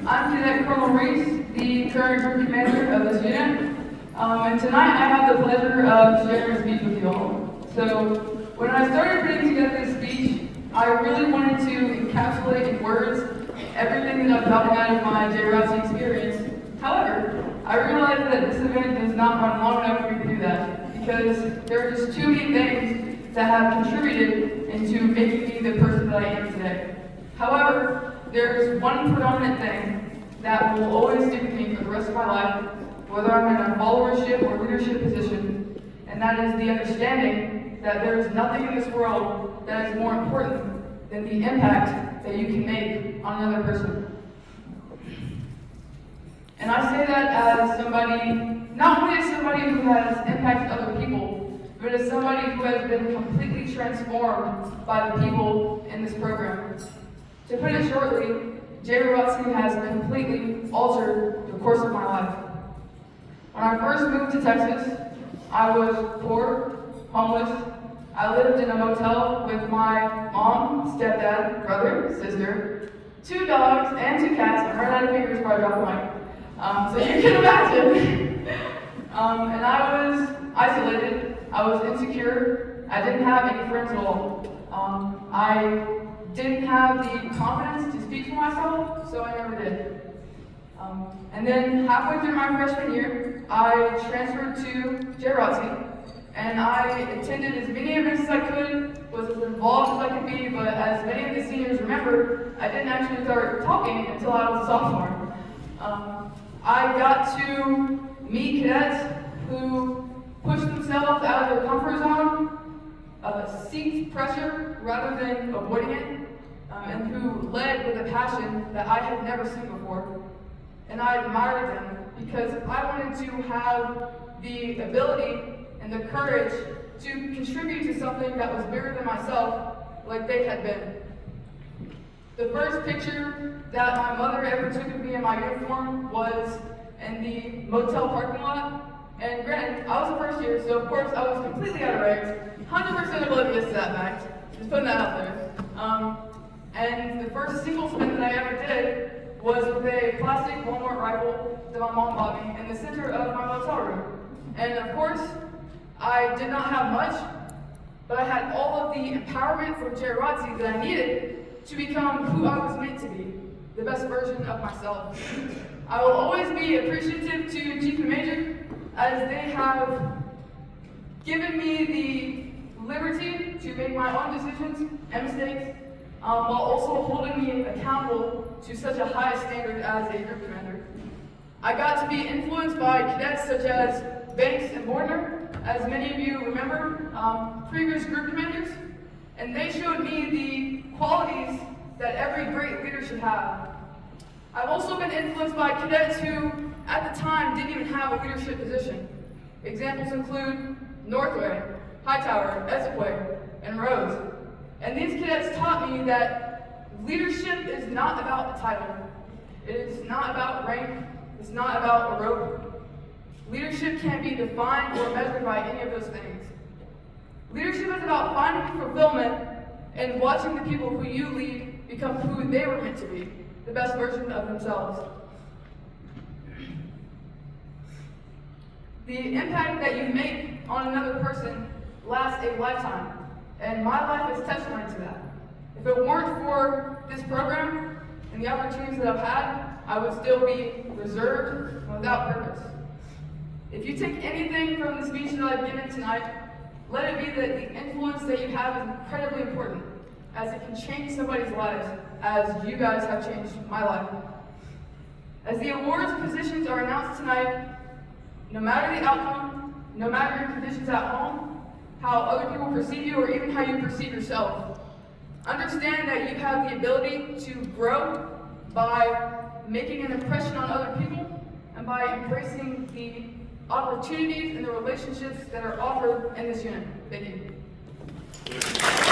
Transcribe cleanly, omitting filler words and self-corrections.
I'm Cadet Colonel Reese, the current group commander of this unit. And tonight I have the pleasure of sharing a speech with you all. So, when I started putting together this speech, I really wanted to encapsulate in words everything that I've gotten out of my JROTC experience. However, I realized that this event does not run long enough for me to do that, because there are just too many things that have contributed into making me the person that I am today. However, there's one predominant thing that will always stick with me for the rest of my life, whether I'm in a followership or leadership position, and that is the understanding that there is nothing in this world that is more important than the impact that you can make on another person. And I say that as somebody, not only as somebody who has impacted other people, but as somebody who has been completely transformed by the people in this program. To put it shortly, JROTC has completely altered the course of my life. When I first moved to Texas, I was poor, homeless. I lived in a motel with my mom, stepdad, brother, sister, 2 dogs, and 2 cats. I'm running out of fingers before I drop the mic. So you can imagine. And I was isolated. I was insecure. I didn't have any friends at all. I didn't have the confidence to speak for myself, so I never did. And then halfway through my freshman year, I transferred to JROTC, and I attended as many events as I could, was as involved as I could be, but as many of the seniors remember, I didn't actually start talking until I was a sophomore. I got to meet cadets who pushed themselves out of their comfort zone, seeked pressure rather than avoiding it, and who led with a passion that I had never seen before. And I admired them because I wanted to have the ability and the courage to contribute to something that was bigger than myself, like they had been. The first picture that my mother ever took of me in my uniform was in the motel parking lot. And granted, I was a first year, so of course I was completely out of ranks, 100% oblivious to that fact. Just putting that out there. And the first single spin that I ever did was with a plastic Walmart rifle that my mom bought me in the center of my motel room. And of course, I did not have much, but I had all of the empowerment from JROTC that I needed to become who I was meant to be, the best version of myself. I will always be appreciative to Chief and Major, as they have given me the liberty to make my own decisions and mistakes, while also holding me accountable to such a high standard as a group commander. I got to be influenced by cadets such as Banks and Bordner, as many of you remember, previous group commanders, and they showed me the qualities that every great leader should have. I've also been influenced by cadets who, at the time, didn't even have a leadership position. Examples include Northway, Hightower, Essequay, and Rose. And these cadets taught me that leadership is not about a title. It is not about rank. It's not about a rope. Leadership can't be defined or measured by any of those things. Leadership is about finding fulfillment and watching the people who you lead become who they were meant to be, the best version of themselves. The impact that you make on another person lasts a lifetime, and my life is testimony to that. If it weren't for this program and the opportunities that I've had, I would still be reserved and without purpose. If you take anything from the speech that I've given tonight, let it be that the influence that you have is incredibly important, as it can change somebody's lives, as you guys have changed my life. As the awards and positions are announced tonight, no matter the outcome, no matter your conditions at home, how other people perceive you, or even how you perceive yourself, understand that you have the ability to grow by making an impression on other people and by embracing the opportunities and the relationships that are offered in this unit. Thank you.